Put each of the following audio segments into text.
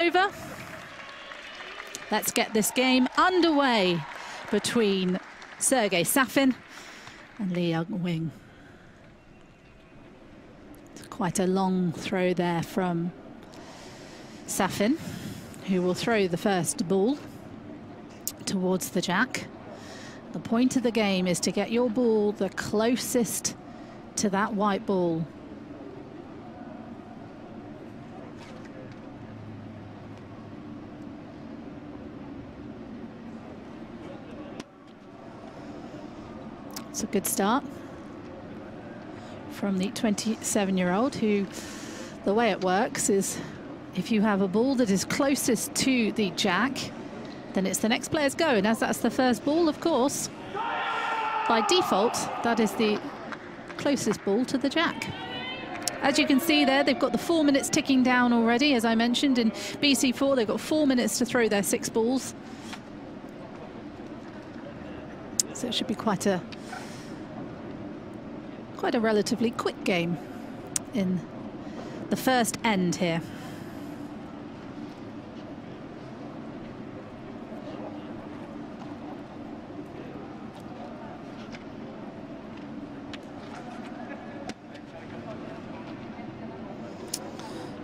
Over. Let's get this game underway between Sergey Safin and Leung. It's quite a long throw there from Safin, who will throw the first ball towards the jack. The point of the game is to get your ball the closest to that white ball. It's a good start from the 27-year-old, who, the way it works is if you have a ball that is closest to the jack, then it's the next player's go, and as that's the first ball, of course, by default, that is the closest ball to the jack. As you can see there, they've got the 4 minutes ticking down already. As I mentioned, in BC4, they've got 4 minutes to throw their 6 balls. So it should be quite a relatively quick game in the first end here.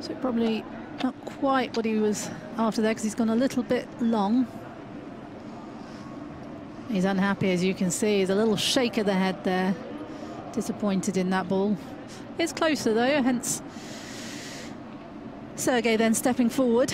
So probably not quite what he was after there, because he's gone a little bit long. He's unhappy, as you can see. He's a little shake of the head there. Disappointed in that ball. It's closer though, hence Sergey then stepping forward.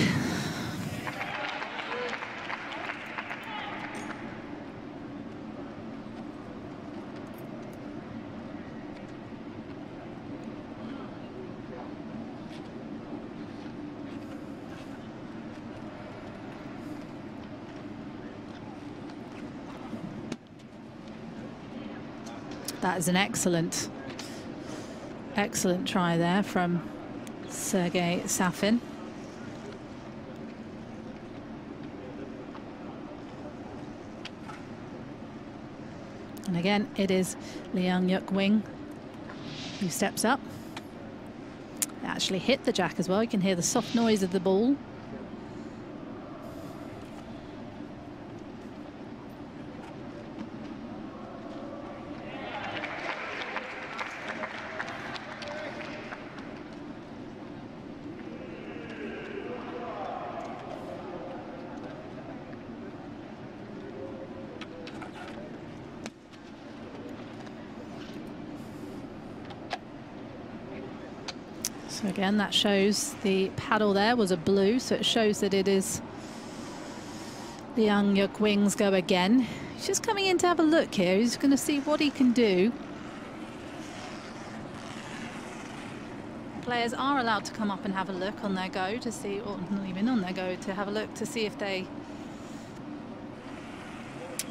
That is an excellent try there from Sergey Safin. And again, it is Leung who steps up. They actually hit the jack as well. You can hear the soft noise of the ball. So again, that shows the paddle there was a blue, so it shows that it is Leung's go again. He's just coming in to have a look here. He's going to see what he can do. Players are allowed to come up and have a look on their go to see, or not even on their go, to have a look to see if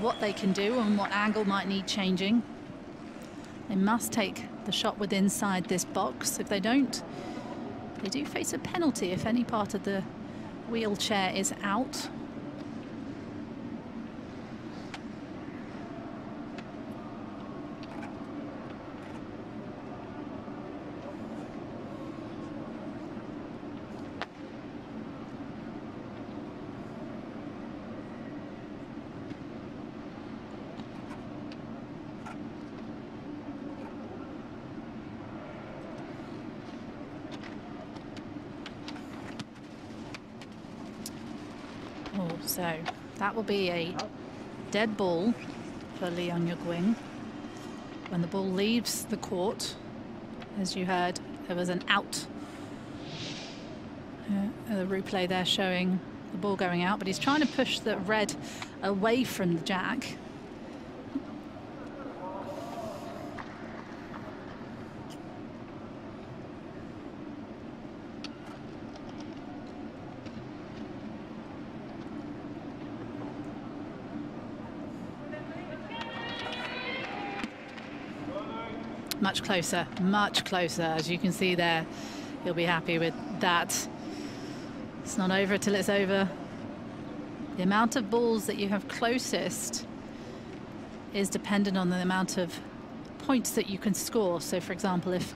what they can do and what angle might need changing. They must take the shot within inside this box. If they don't, they do face a penalty if any part of the wheelchair is out. So that will be a dead ball for Leung. When the ball leaves the court, as you heard, there was an out. The replay there showing the ball going out, but he's trying to push the red away from the jack. Much closer, as you can see there. He'll be happy with that. It's not over till it's over. The amount of balls that you have closest is dependent on the amount of points that you can score. So, for example, if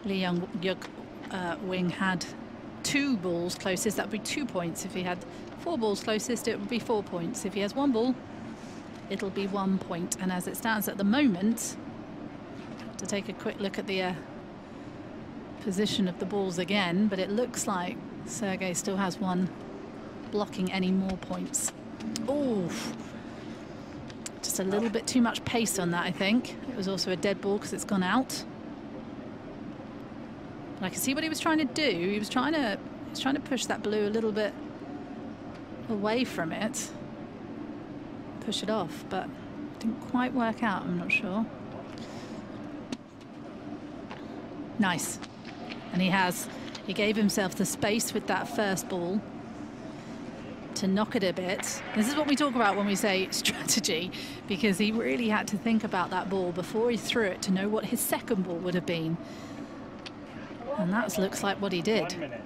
Leung had 2 balls closest, that would be 2 points. If he had 4 balls closest, it would be 4 points. If he has 1 ball, it'll be 1 point. And as it stands at the moment, to take a quick look at the position of the balls again, but it looks like Sergey still has 1 blocking any more points. Oh, just a little bit too much pace on that, I think. It was also a dead ball because it's gone out. But I can see what he was trying to do. He was trying to push that blue a little bit away from it, push it off, but it didn't quite work out, I'm not sure. Nice. And he gave himself the space with that first ball to knock it a bit. This is what we talk about when we say strategy, because he really had to think about that ball before he threw it to know what his second ball would have been. And that looks like what he did. 1 minute.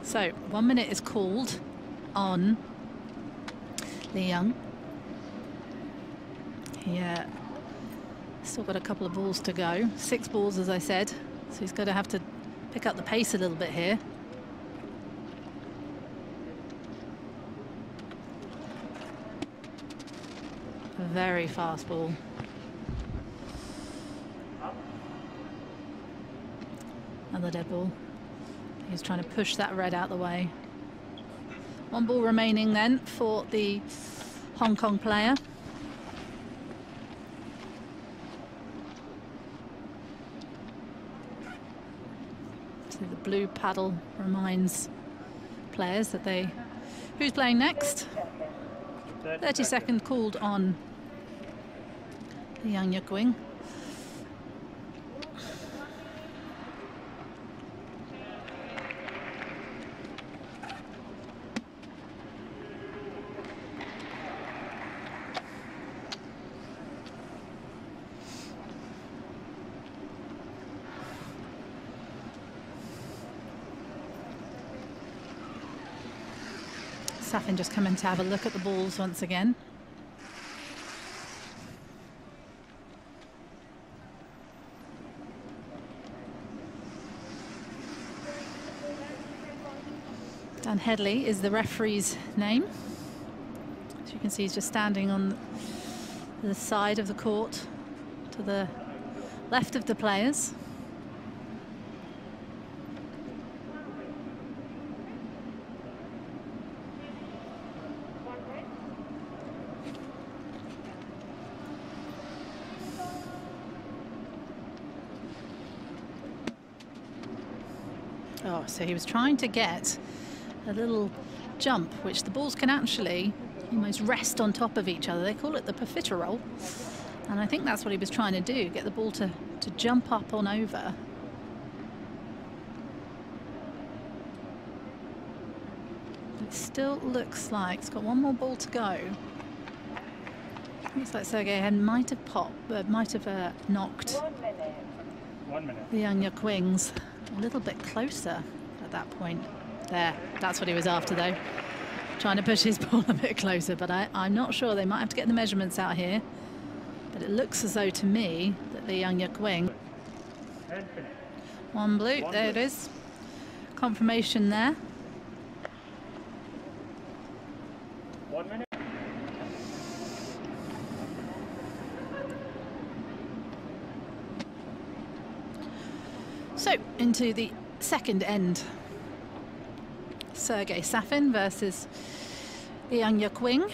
So 1 minute is called on Leung. Yeah, still got a couple of balls to go. 6 balls, as I said. So he's going to have to pick up the pace a little bit here. A very fast ball. Another dead ball. He's trying to push that red out the way. 1 ball remaining then for the Hong Kong player. So the blue paddle reminds players that who's playing next? 30-second called on Leung. Safin just coming to have a look at the balls once again. Dan Headley is the referee's name. As you can see, he's just standing on the side of the court to the left of the players. Oh, so he was trying to get a little jump, which the balls can actually almost rest on top of each other. They call it the profiterole. And I think that's what he was trying to do, get the ball to jump up on over. It still looks like it's got 1 more ball to go. Looks like Sergey might have knocked 1 minute. the Leung wings a little bit closer at that point. There, that's what he was after though. Trying to push his ball a bit closer, but I'm not sure. They might have to get the measurements out here. But it looks as though to me that the Leung wing. 1 blue, there it is. Confirmation there. 1 minute. So, into the second end. Sergey Safin versus Leung.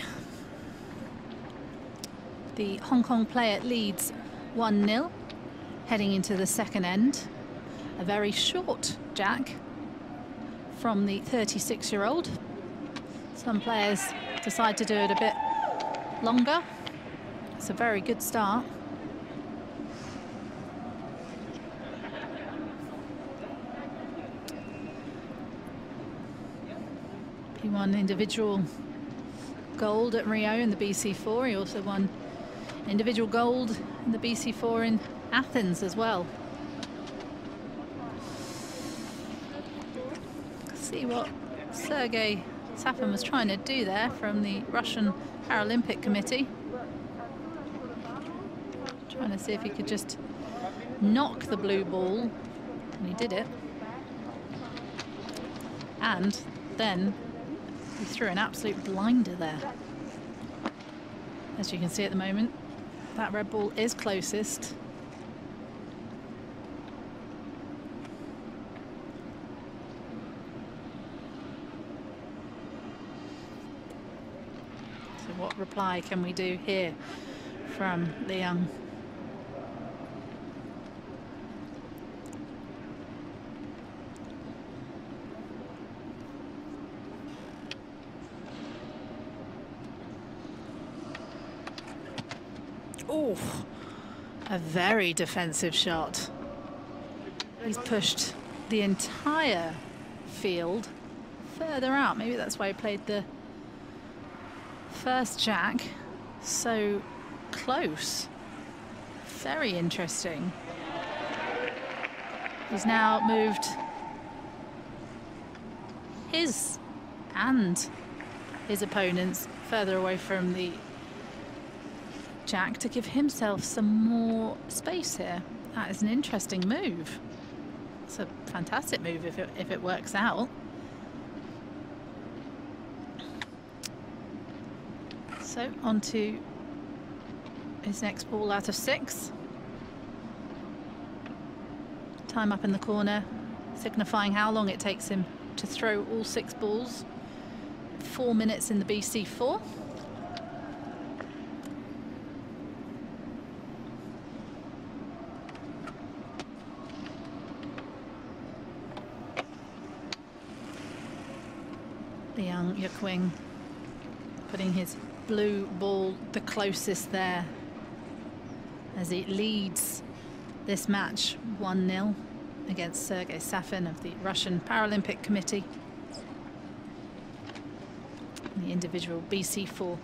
The Hong Kong player leads 1-0, heading into the second end. A very short jack from the 36-year-old. Some players decide to do it a bit longer. It's a very good start. He won individual gold at Rio in the BC4. He also won individual gold in the BC4 in Athens as well. See what Sergey Safin was trying to do there from the Russian Paralympic Committee. Trying to see if he could just knock the blue ball, and he did it. And then he threw an absolute blinder there. As you can see at the moment, that red ball is closest. So what reply can we do here from Leung? Oh, a very defensive shot. He's pushed the entire field further out. Maybe that's why he played the first jack so close. Very interesting. He's now moved his and his opponents further away from the jack to give himself some more space here. That is an interesting move. It's a fantastic move if it works out. So on to his next ball out of 6. Time up in the corner, signifying how long it takes him to throw all 6 balls. 4 minutes in the BC4. Leung putting his blue ball the closest there as he leads this match 1-0 against Sergey Safin of the Russian Paralympic Committee in the individual BC4.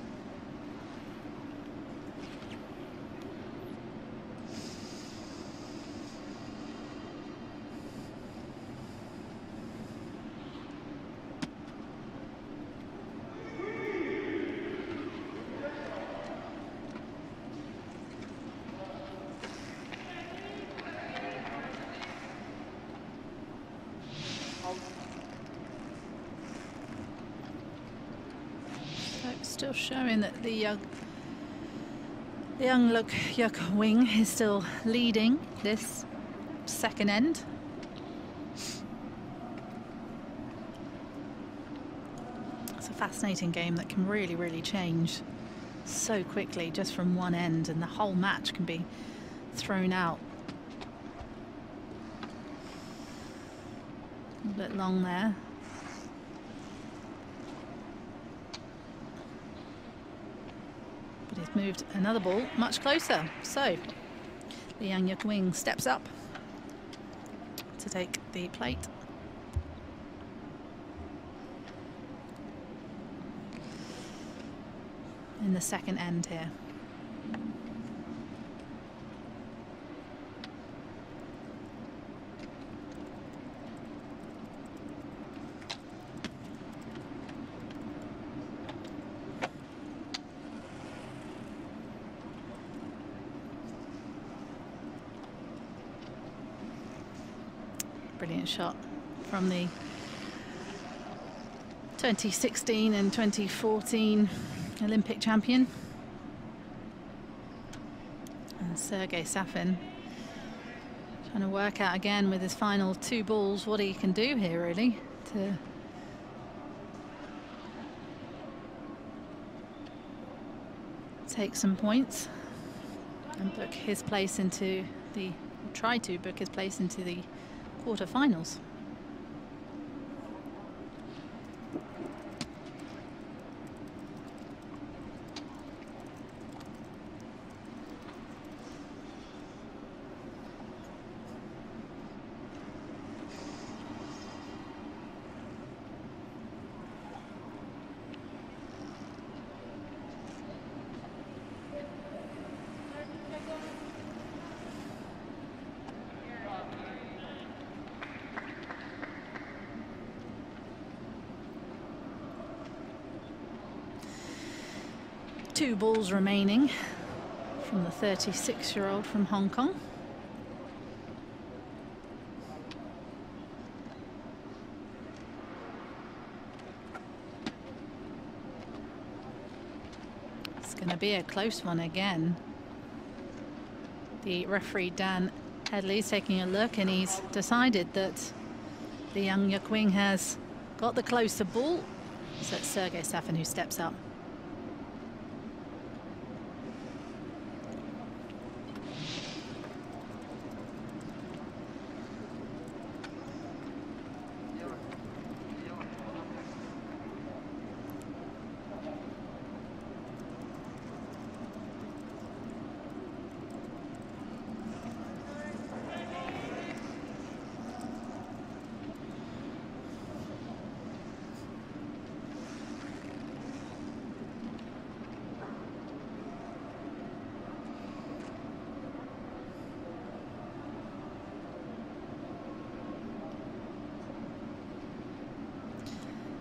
Still showing that the Leung is still leading this second end. It's a fascinating game that can really change so quickly just from one end, and the whole match can be thrown out. A bit long there. He's moved another ball much closer. So Leung steps up to take the plate. In the second end here. Brilliant shot from the 2016 and 2014 Olympic champion. And Sergey Safin trying to work out again with his final 2 balls what he can do here really to take some points and book his place into the, try to book his place into the quarterfinals. Two balls remaining from the 36-year-old from Hong Kong. Going to be a close one again. The referee Dan Headley's taking a look, and he's decided that the young Leung has got the closer ball. So it's Sergey Safin who steps up.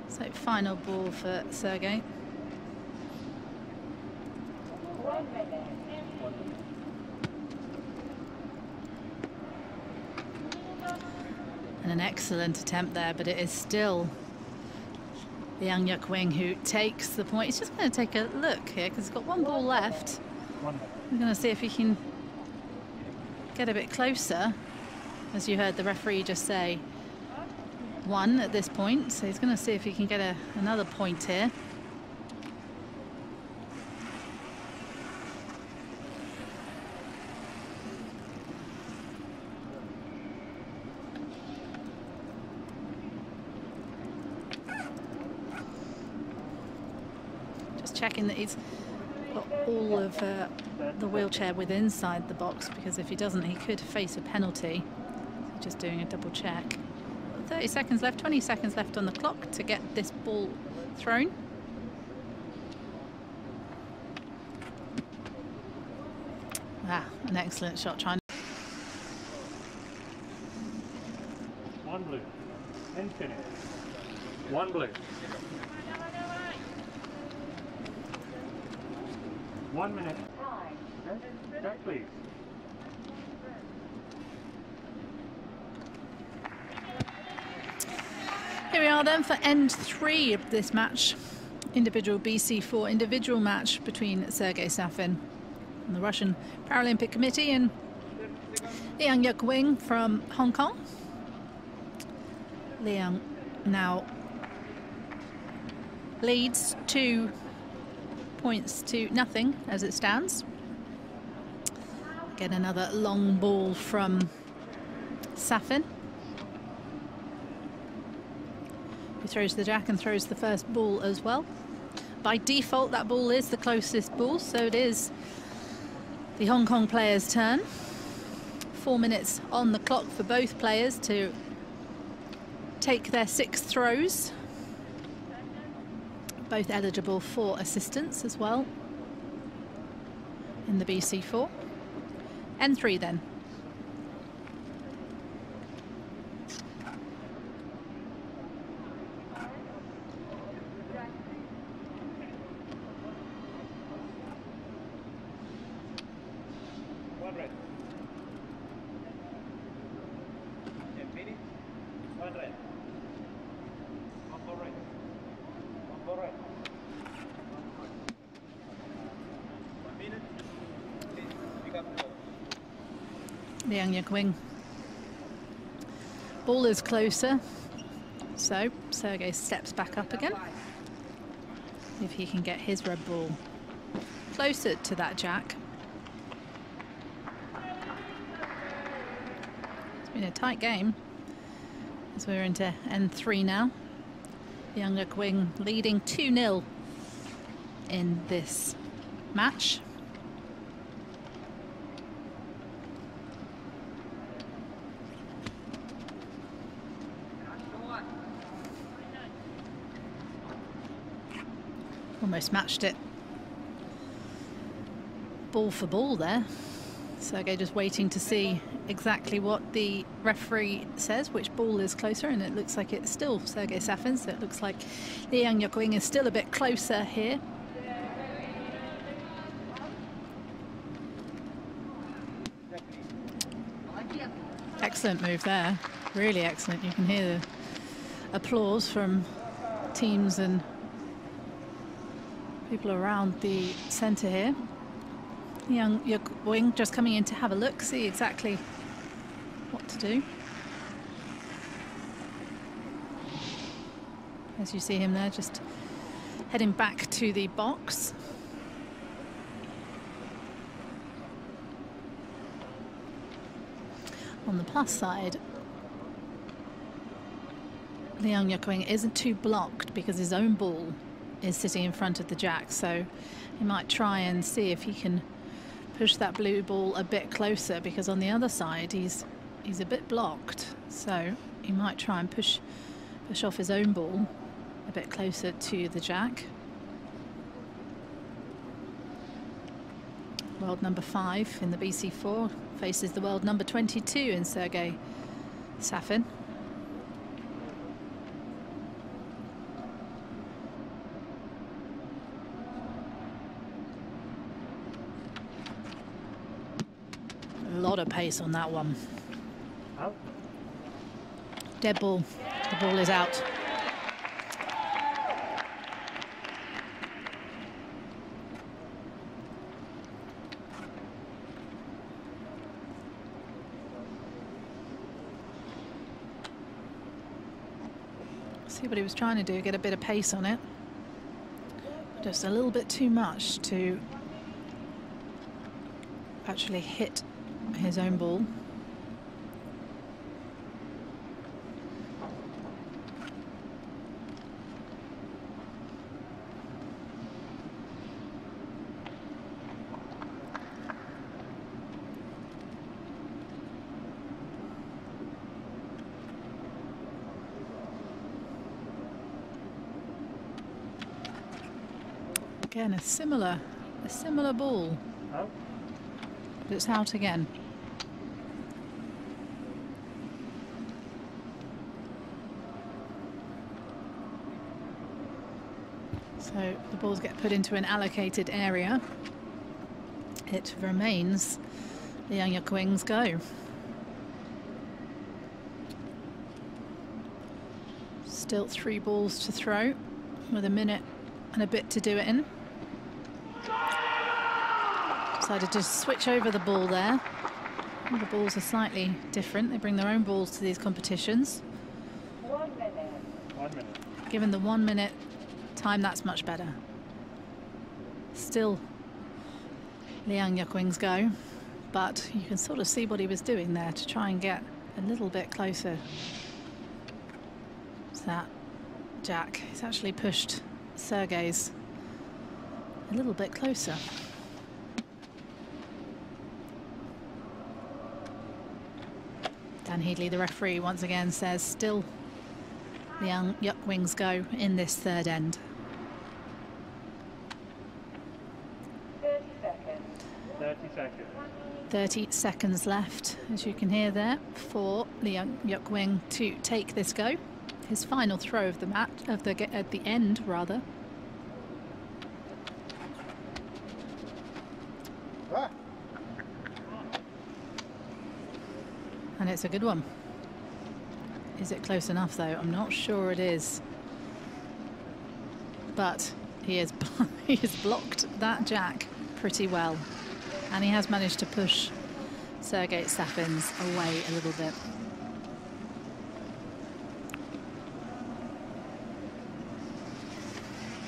So final ball for Sergey. And an excellent attempt there, but it is still the young Leung who takes the point. He's just going to take a look here because he's got one ball left. We're going to see if he can get a bit closer. As you heard the referee just say, one at this point, so he's going to see if he can get another point here. Just checking that he's got all of the wheelchair within inside the box, because if he doesn't, he could face a penalty. So just doing a double check. 30 seconds left, 20 seconds left on the clock to get this ball thrown. An excellent shot trying. One blue. Infinite. One blue. 1 minute. Check, please. Here we are then for end 3 of this match. Individual BC4 individual match between Sergey Safin and the Russian Paralympic Committee and Leung Leung from Hong Kong. Leung now leads 2 points to nothing as it stands. Get another long ball from Safin. He throws the jack and throws the first ball as well. By default, that ball is the closest ball, so it is the Hong Kong player's turn. 4 minutes on the clock for both players to take their 6 throws. Both eligible for assistance as well in the BC4. N3 then. Leung Leung. Ball is closer, so Sergey steps back up again. If he can get his red ball closer to that jack. It's been a tight game as we're into N3 now. Leung Leung leading 2-0 in this match. Almost matched it ball for ball there. Sergey just waiting to see exactly what the referee says, which ball is closer, and it looks like it's still Sergey Safin, so it looks like Leung Leung is still a bit closer here. Excellent move there, really excellent. You can hear the applause from teams and People around the centre here. Leung Wing just coming in to have a look, see exactly what to do. As you see him there, just heading back to the box. On the plus side, Leung Wing isn't too blocked because his own ball is sitting in front of the jack, so he might try and see if he can push that blue ball a bit closer, because on the other side he's a bit blocked, so he might try and push off his own ball a bit closer to the jack. World number 5 in the BC4 faces the world number 22 in Sergey Safin. A lot of pace on that one. Out. Dead ball. The ball is out. See what he was trying to do, get a bit of pace on it. Just a little bit too much to actually hit his own ball. Again, a similar ball, Out. but it's out again. So the balls get put into an allocated area. It remains Leung Wing's go. Still 3 balls to throw with a minute and a bit to do it in. Decided to switch over the ball there. All the balls are slightly different. They bring their own balls to these competitions. 1 minute. 1 minute. Given the 1 minute time, that's much better. Still Leung Wing's go, but you can sort of see what he was doing there to try and get a little bit closer to that jack. He's actually pushed Sergey's a little bit closer. Dan Headley, the referee, once again says still Leung Wing's go in this third end. 30 seconds. 30 seconds. 30 seconds left, as you can hear there, for Leung Wing to take this go. His final throw of the match, at the end rather. And it's a good one. Is it close enough though? I'm not sure it is. But he has blocked that jack pretty well. And he has managed to push Sergey Safin's away a little bit.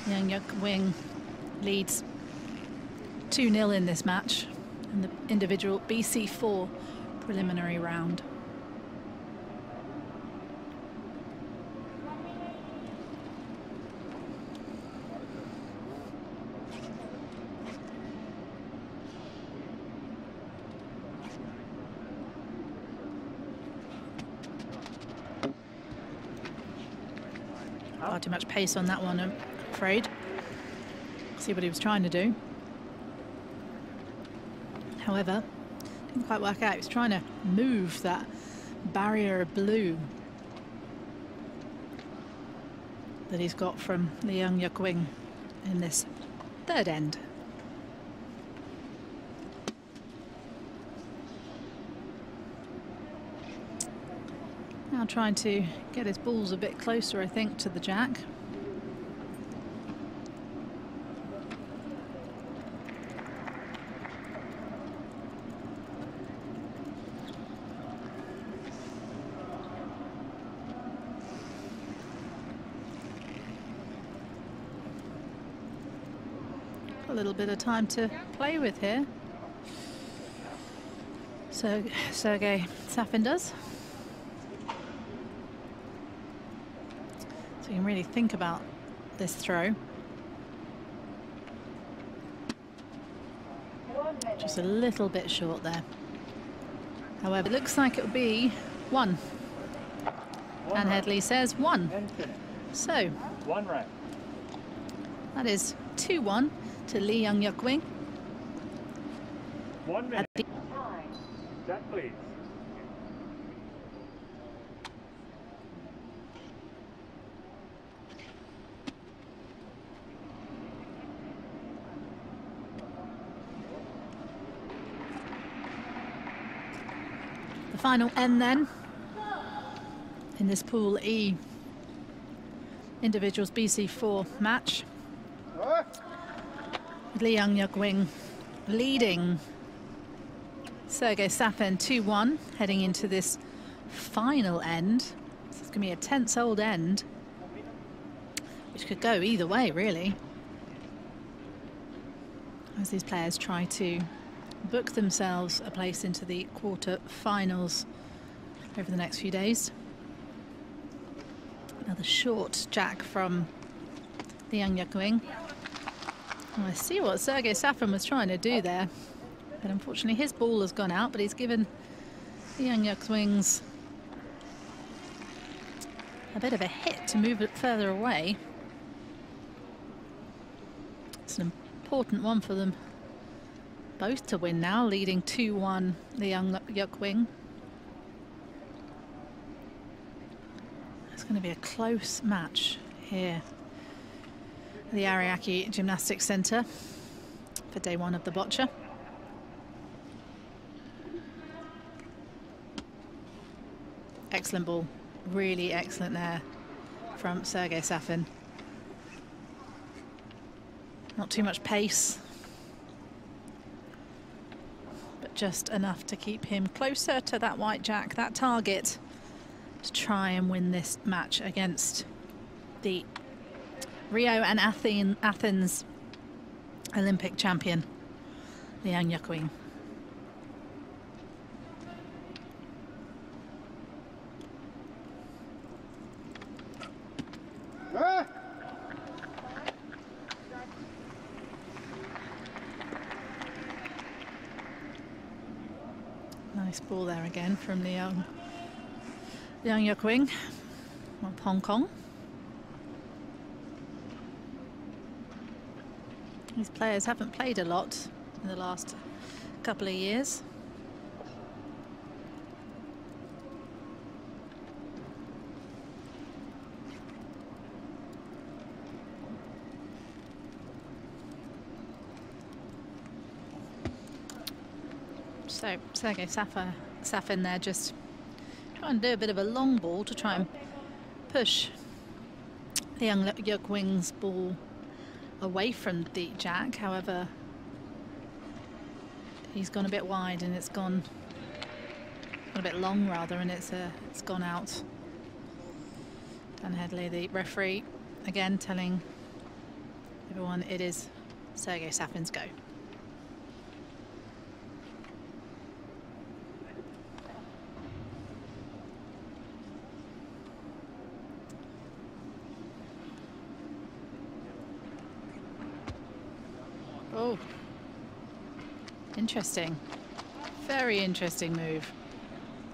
Leung Wing leads 2-0 in this match in the individual BC4 preliminary round. Far too much pace on that one, I'm afraid. See what he was trying to do. However, didn't quite work out. He was trying to move that barrier of blue that he's got from Leung Wing in this third end. Now trying to get his balls a bit closer, I think, to the jack. A little bit of time to play with here. So Sergey Safin does. So you can really think about this throw. Just a little bit short there. However, it looks like it'll be 1. And Headley says 1. So 1 right. that is 2-1 to Leung. 1 minute. Jack, please. The final end then in this Pool E individuals BC4 match. Leung leading Sergey Safin 2-1 heading into this final end. So it's going to be a tense old end, which could go either way really, as these players try to book themselves a place into the quarter-finals over the next few days. Another short jack from Leung. I see what Sergey Safin was trying to do there, but unfortunately his ball has gone out, but he's given Leung a bit of a hit to move it further away. It's an important one for them both to win now, leading 2-1 Leung. It's going to be a close match here at the Ariake Gymnastics Centre for day 1 of the Boccia. Excellent ball, really excellent there from Sergey Safin. Not too much pace, but just enough to keep him closer to that white jack, that target, to try and win this match against the Rio and Athens Olympic champion, Leung. Nice ball there again from Leung of Hong Kong. These players haven't played a lot in the last couple of years. So Sergey Safin there just trying to do a bit of a long ball to try and push Leung's ball away from the jack. However, he's gone a bit wide and it's gone a bit long rather, and it's gone out. Dan Headley, the referee, again telling everyone it is Sergey Safin's go. Oh, interesting. Very interesting move.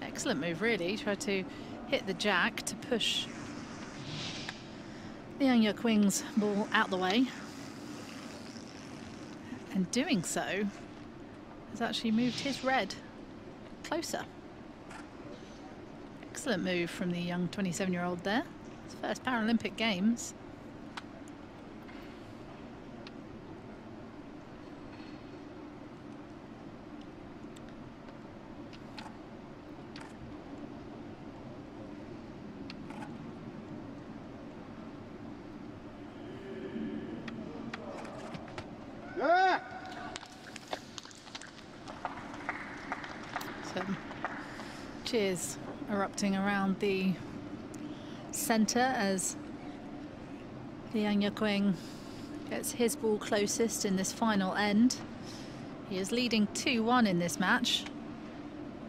Excellent move, really. Tried to hit the jack to push Leung's ball out the way. And doing so has actually moved his red closer. Excellent move from the young 27-year-old there. His first Paralympic Games. Cheers erupting around the centre as Leung gets his ball closest in this final end. He is leading 2-1 in this match,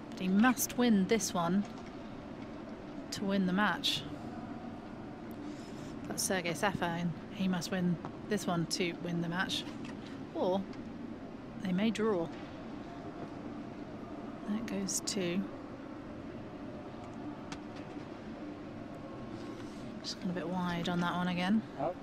but he must win this one to win the match. That's Sergey Safin. He must win this one to win the match, or they may draw. That goes to... Just gone a bit wide on that one again. Out.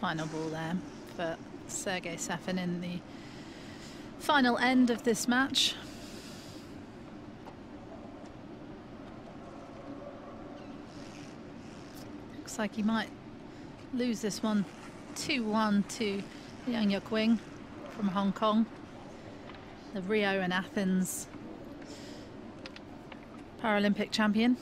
Final ball there for Sergey Safin in the final end of this match. Looks like he might lose this one 2-1 to Leung from Hong Kong, the Rio and Athens Paralympic champion.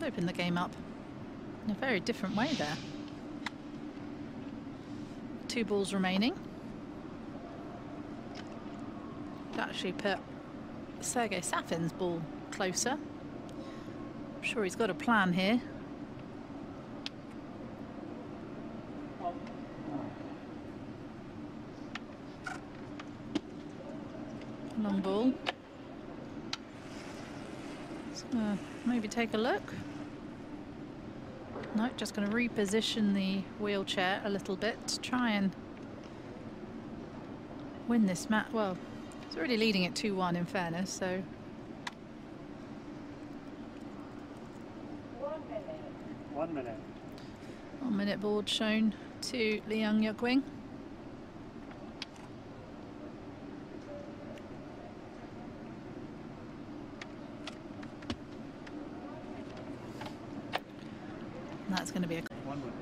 Open the game up in a very different way there. 2 balls remaining. Actually put Sergey Safin's ball closer. I'm sure he's got a plan here. Long ball. Maybe take a look. No, just going to reposition the wheelchair a little bit to try and win this match. Well, it's already leading at 2-1 in fairness, so... 1 minute. 1 minute board shown to Leung. That's going to be a... 1 minute.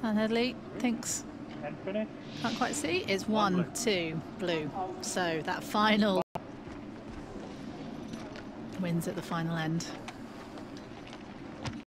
Dan Headley thinks... And finish. Can't quite see. It's 1-2 blue. So that final wins at the final end.